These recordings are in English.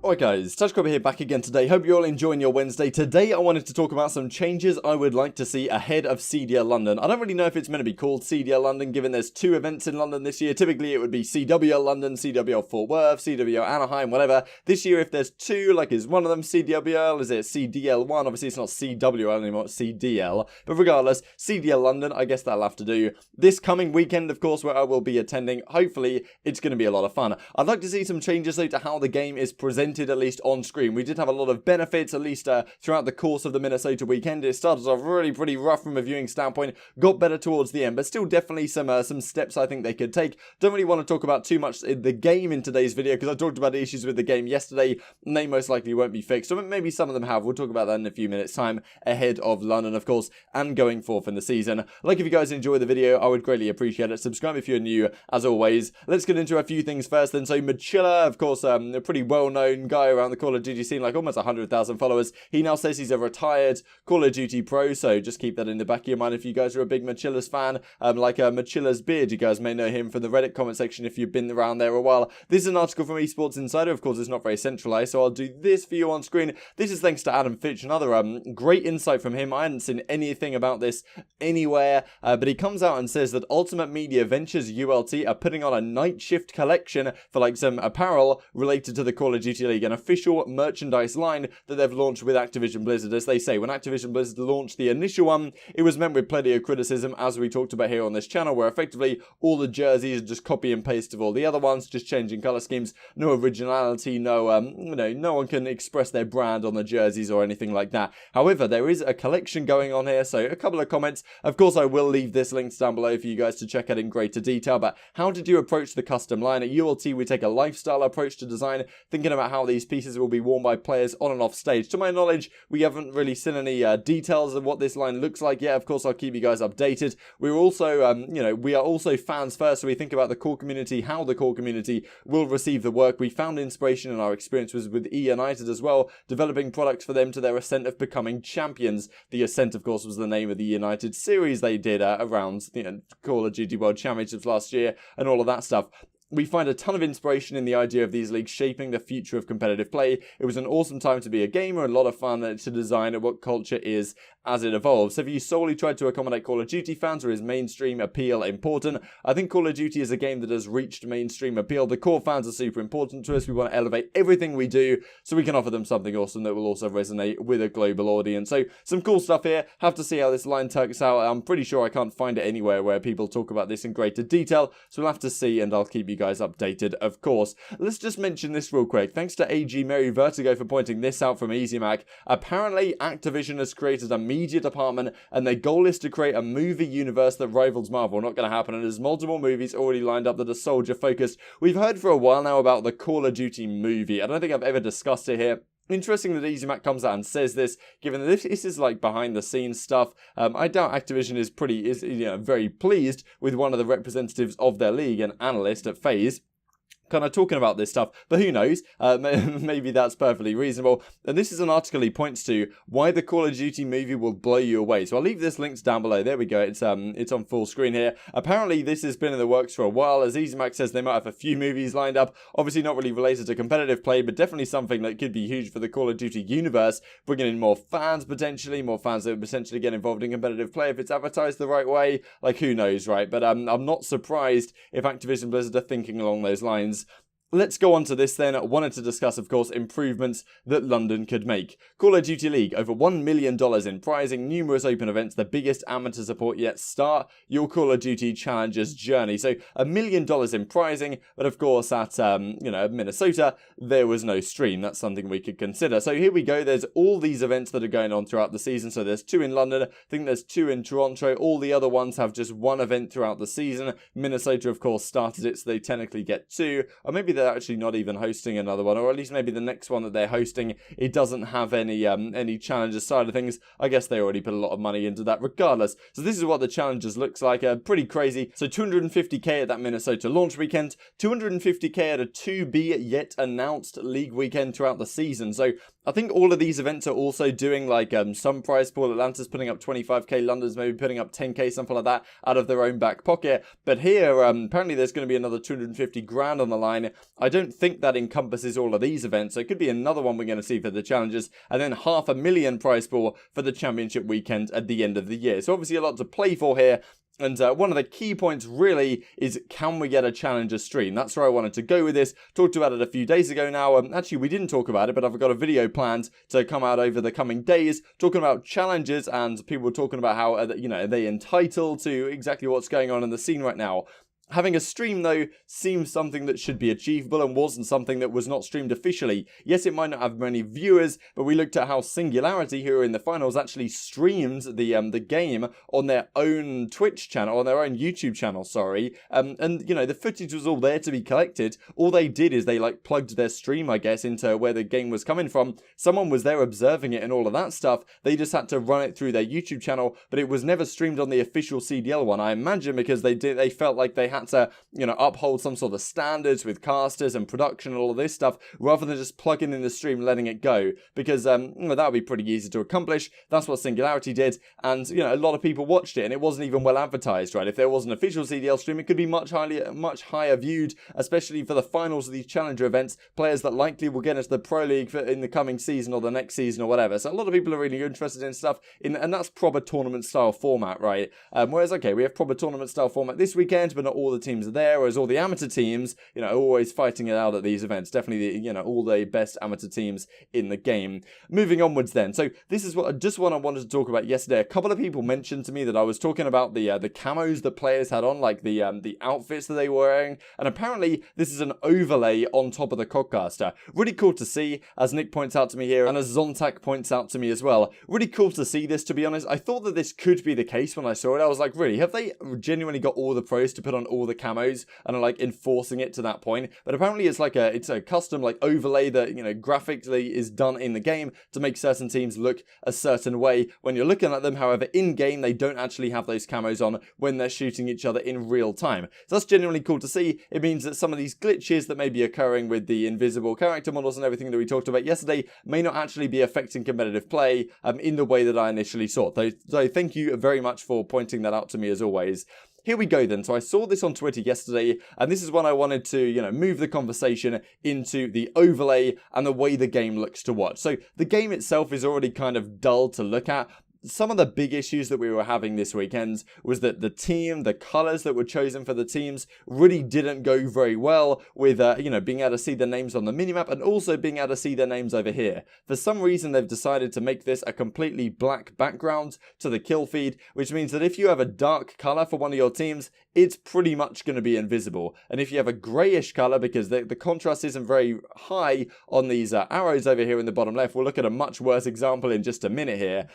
Alright guys, Touchcrabber here back again today. Hope you're all enjoying your Wednesday. Today I wanted to talk about some changes I would like to see ahead of CDL London. I don't really know if it's meant to be called CDL London given there's 2 events in London this year. Typically it would be CWL London, CWL Fort Worth, CWL Anaheim, whatever. This year if there's 2, like is one of them CWL, is it CDL1? Obviously it's not CWL anymore, it's CDL. But regardless, CDL London, I guess that'll have to do. This coming weekend of course where I will be attending, hopefully it's going to be a lot of fun. I'd like to see some changes though to how the game is presented at least on screen. We did have a lot of benefits at least throughout the course of the Minnesota weekend. It started off really pretty rough from a viewing standpoint, got better towards the end, but still definitely some steps I think they could take. Don't really want to talk about too much in the game in today's video because I talked about the issues with the game yesterday and they most likely won't be fixed, so maybe some of them have. We'll talk about that in a few minutes time ahead of London of course and going forth in the season. Like if you guys enjoy the video I would greatly appreciate it. Subscribe if you're new as always. Let's get into a few things first then. So MattG, of course a pretty well known guy around the Call of Duty scene, like almost 100,000 followers. He now says he's a retired Call of Duty pro, so just keep that in the back of your mind if you guys are a big MattG's fan. Like MattG's beard, you guys may know him from the Reddit comment section if you've been around there a while. This is an article from Esports Insider. Of course it's not very centralized, so I'll do this for you on screen. This is thanks to Adam Fitch, another great insight from him. I hadn't seen anything about this anywhere, but he comes out and says that Ultimate Media Ventures ULT are putting on a night shift collection for like some apparel related to the Call of Duty League, an official merchandise line that they've launched with Activision Blizzard. As they say, when Activision Blizzard launched the initial one, it was met with plenty of criticism, as we talked about here on this channel, where effectively all the jerseys are just copy and paste of all the other ones, just changing color schemes, no originality, no no one can express their brand on the jerseys or anything like that. However, there is a collection going on here, so a couple of comments. Of course, I will leave this linked down below for you guys to check out in greater detail, but how did you approach the custom line? At ULT, we take a lifestyle approach to design, thinking about how these pieces will be worn by players on and off stage. To my knowledge, we haven't really seen any details of what this line looks like yet. Of course, I'll keep you guys updated. We're also, we are also fans first, so we think about the core community, how the core community will receive the work. We found inspiration in our experiences with E United as well, developing products for them to their ascent of becoming champions. The Ascent, of course, was the name of the United series they did around Call of Duty World Championships last year and all of that stuff. We find a ton of inspiration in the idea of these leagues shaping the future of competitive play. It was an awesome time to be a gamer and a lot of fun to design what culture is as it evolves. Have you solely tried to accommodate Call of Duty fans, or is mainstream appeal important? I think Call of Duty is a game that has reached mainstream appeal. The core fans are super important to us. We want to elevate everything we do so we can offer them something awesome that will also resonate with a global audience. So some cool stuff here. Have to see how this line turns out. I'm pretty sure I can't find it anywhere where people talk about this in greater detail, so we'll have to see, and I'll keep you guys updated of course. Let's just mention this real quick. Thanks to AG Mary Vertigo for pointing this out from EasyMac. Apparently Activision has created a media department and their goal is to create a movie universe that rivals Marvel. Not going to happen, and there's multiple movies already lined up that are soldier focused. We've heard for a while now about the Call of Duty movie. I don't think I've ever discussed it here. Interesting that EasyMac comes out and says this, given that this is like behind the scenes stuff. I doubt Activision is very pleased with one of the representatives of their league, an analyst at FaZe, kind of talking about this stuff, but who knows, maybe that's perfectly reasonable. And this is an article he points to why the Call of Duty movie will blow you away, so I'll leave this linked down below. There we go, it's on full screen here. Apparently this has been in the works for a while. As EasyMac says, they might have a few movies lined up, obviously not really related to competitive play, but definitely something that could be huge for the Call of Duty universe, bringing in more fans potentially, more fans that would potentially get involved in competitive play if it's advertised the right way. Like who knows, right? But I'm not surprised if Activision Blizzard are thinking along those lines. Let's go on to this then. I wanted to discuss, of course, improvements that London could make. Call of Duty League, over $1 million in prizing, numerous open events, the biggest amateur support yet. Start your Call of Duty Challengers journey. So $1 million in prizing, but of course at, Minnesota, there was no stream. That's something we could consider. So here we go. There's all these events that are going on throughout the season. So there's 2 in London. I think there's 2 in Toronto. All the other ones have just 1 event throughout the season. Minnesota, of course, started it, so they technically get 2. Or maybe they're actually not even hosting another one, or at least maybe the next one that they're hosting, it doesn't have any challenges side of things. I guess they already put a lot of money into that regardless. So this is what the challenges looks like. Pretty crazy. So 250k at that Minnesota launch weekend, 250k at a 2B yet announced league weekend throughout the season. So I think all of these events are also doing like some prize pool. Atlanta's putting up 25k, London's maybe putting up 10k, something like that, out of their own back pocket. But here, apparently there's going to be another 250 grand on the line. I don't think that encompasses all of these events, so it could be another one we're going to see for the challenges, and then $500,000 prize pool for the championship weekend at the end of the year. So obviously a lot to play for here. And one of the key points really is, can we get a challenger stream? That's where I wanted to go with this. Talked about it a few days ago now. Actually, we didn't talk about it, but I've got a video planned to come out over the coming days talking about challenges, and people were talking about how, are they entitled to exactly what's going on in the scene right now. Having a stream, though, seems something that should be achievable and wasn't something that was not streamed officially. Yes, it might not have many viewers, but we looked at how Singularity, who are in the finals, actually streamed the game on their own Twitch channel, on their own YouTube channel, sorry. And, the footage was all there to be collected. All they did is they, plugged their stream, I guess, into where the game was coming from. Someone was there observing it and all of that stuff. They just had to run it through their YouTube channel, but it was never streamed on the official CDL one, I imagine, because they felt like they had to, uphold some sort of standards with casters and production and all of this stuff, rather than just plugging in the stream, letting it go, because that would be pretty easy to accomplish. That's what Singularity did, and a lot of people watched it, and it wasn't even well advertised, right? If there was an official CDL stream, it could be much higher viewed, especially for the finals of these challenger events, players that likely will get into the Pro League in the coming season or the next season or whatever. So a lot of people are really interested in stuff, and that's proper tournament style format, right? Whereas, okay, we have proper tournament style format this weekend, but not all the teams are there, whereas all the amateur teams, are always fighting it out at these events. Definitely, all the best amateur teams in the game. Moving onwards then. So this is what I wanted to talk about yesterday. A couple of people mentioned to me that I was talking about the camos that players had on, like the outfits that they were wearing, and apparently this is an overlay on top of the Codcaster. Really cool to see, as Nick points out to me here, and as Zontac points out to me as well. Really cool to see this, to be honest. I thought that this could be the case when I saw it. I was like, really, have they genuinely got all the pros to put on all the camos and are enforcing it to that point? But apparently it's a custom overlay that graphically is done in the game to make certain teams look a certain way when you're looking at them. However, in game they don't actually have those camos on when they're shooting each other in real time. So that's genuinely cool to see. It means that some of these glitches that may be occurring with the invisible character models and everything that we talked about yesterday may not actually be affecting competitive play in the way that I initially thought. So thank you very much for pointing that out to me as always. Here we go then. So I saw this on Twitter yesterday, and this is when I wanted to, move the conversation into the overlay and the way the game looks to watch. So the game itself is already kind of dull to look at. Some of the big issues that we were having this weekend was that the colors that were chosen for the teams really didn't go very well with, being able to see the names on the minimap and also being able to see their names over here. For some reason, they've decided to make this a completely black background to the kill feed, which means that if you have a dark color for one of your teams, it's pretty much going to be invisible. And if you have a grayish color, because the contrast isn't very high on these arrows over here in the bottom left, we'll look at a much worse example in just a minute here.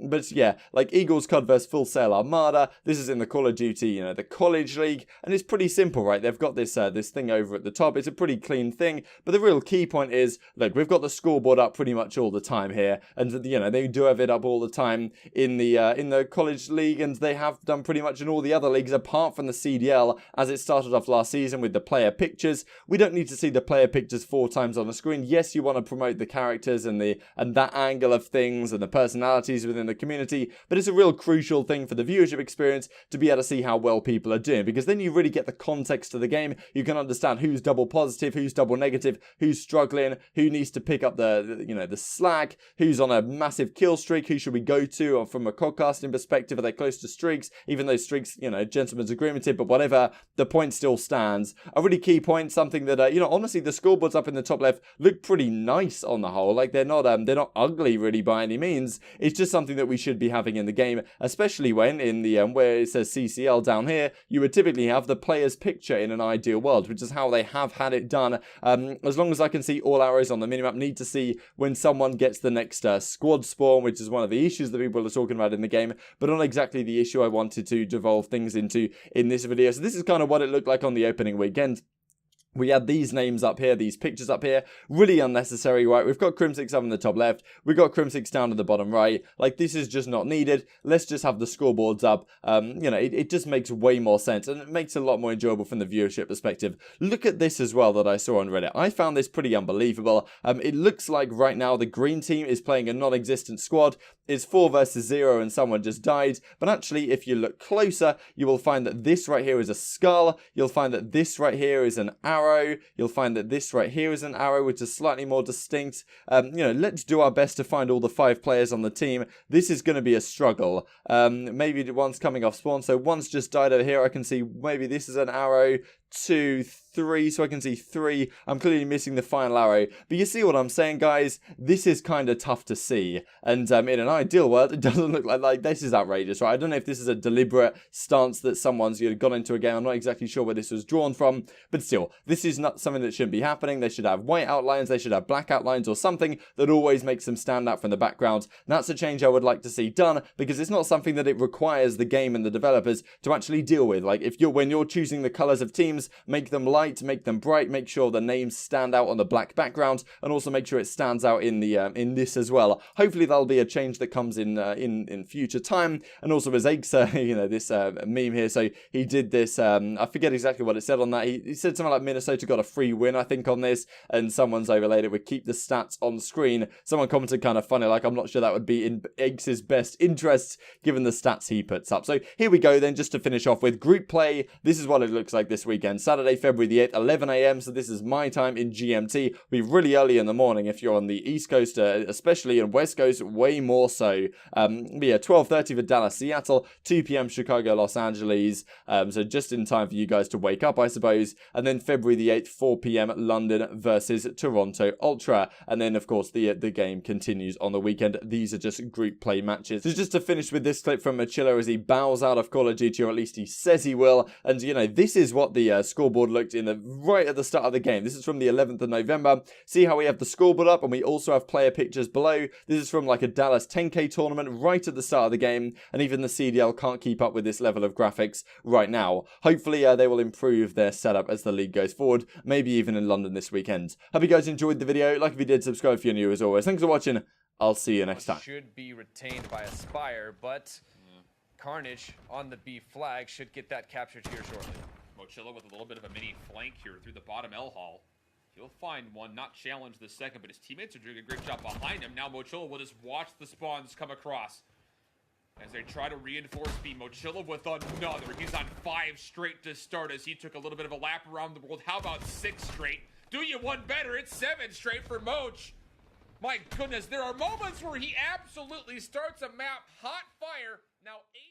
But yeah, like Eagles COD versus Full Sail Armada, this is in the Call of Duty, the College League, and it's pretty simple, right? They've got this thing over at the top. It's a pretty clean thing, but the real key point is, look, we've got the scoreboard up pretty much all the time here, and they do have it up all the time in the College League, and they have done pretty much in all the other leagues apart from the CDL, as it started off last season with the player pictures. We don't need to see the player pictures 4 times on the screen. Yes, you want to promote the characters and that angle of things and the personalities within the community, but it's a real crucial thing for the viewership experience to be able to see how well people are doing, because then you really get the context of the game. You can understand who's double positive, who's double negative, who's struggling, who needs to pick up the slack, who's on a massive kill streak, who should we go to, or from a codcasting perspective, are they close to streaks, even though streaks, gentleman's agreement, but whatever, the point still stands. A really key point, something that honestly, the scoreboards up in the top left look pretty nice on the whole. Like they're not ugly really by any means. It's just something that we should be having in the game, especially when in the where it says CCL down here, you would typically have the player's picture in an ideal world, which is how they have had it done. As long as I can see all arrows on the minimap, need to see when someone gets the next squad spawn, which is one of the issues that people are talking about in the game, but not exactly the issue I wanted to devolve things into in this video. So this is kind of what it looked like on the opening weekend. We had these names up here, these pictures up here, really unnecessary, right? We've got Crimsix up in the top left, we've got Crimsix down in the bottom right. Like, this is just not needed. Let's just have the scoreboards up. You know, it just makes way more sense, and it makes it a lot more enjoyable from the viewership perspective. Look at this as well that I saw on Reddit. I found this pretty unbelievable. It looks like right now the green team is playing a non-existent squad. It's 4 versus 0 and someone just died, but actually if you look closer, you will find that this right here is a skull. You'll find that this right here is an arrow. You'll find that this right here is an arrow, which is slightly more distinct. You know, let's do our best to find all the 5 players on the team. This is going to be a struggle. Maybe one's coming off spawn, so one's just died over here. I can see maybe this is an arrow, 2, 3, so I can see 3. I'm clearly missing the final arrow, but you see what I'm saying, guys? This is kind of tough to see, and in an ideal world, it doesn't look like this is outrageous, right? I don't know if this is a deliberate stance that someone's gone into a game. I'm not exactly sure where this was drawn from, but still, this is not something that shouldn't be happening. They should have white outlines, they should have black outlines, or something that always makes them stand out from the background. And that's a change I would like to see done, because it's not something that it requires the game and the developers to actually deal with. Like, when you're choosing the colors of teams, make them light, make them bright, make sure the names stand out on the black background, and also make sure it stands out in the in this as well. Hopefully that'll be a change that comes in future time. And also, as Axa, you know, this meme here, so he did this, I forget exactly what it said on that. He said something like Minnesota got a free win, I think, on this, and someone's overlaid it with keep the stats on screen. Someone commented kind of funny, like, I'm not sure that would be in Axe's best interests given the stats he puts up. So here we go then, just to finish off with group play. This is what it looks like this weekend. Saturday, February the 8th, 11 a.m. So this is my time in GMT. It'll be really early in the morning if you're on the East Coast, especially in West Coast, way more so. But yeah, 12:30 for Dallas, Seattle, 2 p.m. Chicago, Los Angeles. So just in time for you guys to wake up, I suppose. And then February the 8th, 4 p.m. London versus Toronto Ultra. And then, of course, the game continues on the weekend. These are just group play matches. So just to finish with this clip from McWilliam as he bows out of Call of Duty, or at least he says he will. And, you know, this is what the scoreboard looked in right at the start of the game. This is from the 11th of November. See how we have the scoreboard up, and we also have player pictures below. This is from like a Dallas 10K tournament right at the start of the game, and even the CDL can't keep up with this level of graphics right now. Hopefully they will improve their setup as the league goes forward, maybe even in London this weekend. Hope you guys enjoyed the video. Like if you did, subscribe if you're new as always. Thanks for watching. I'll see you next time. Should be retained by Aspire, but Carnage on the B flag should get that captured here shortly. Mochilla with a little bit of a mini flank here through the bottom L hall. He'll find one, not challenge the second, but his teammates are doing a great job behind him. Now Mochilla will just watch the spawns come across as they try to reinforce B. Mochilla with another. He's on 5 straight to start as he took a little bit of a lap around the world. How about 6 straight? Do you one better? It's 7 straight for Moch. My goodness, there are moments where he absolutely starts a map hot fire. Now 8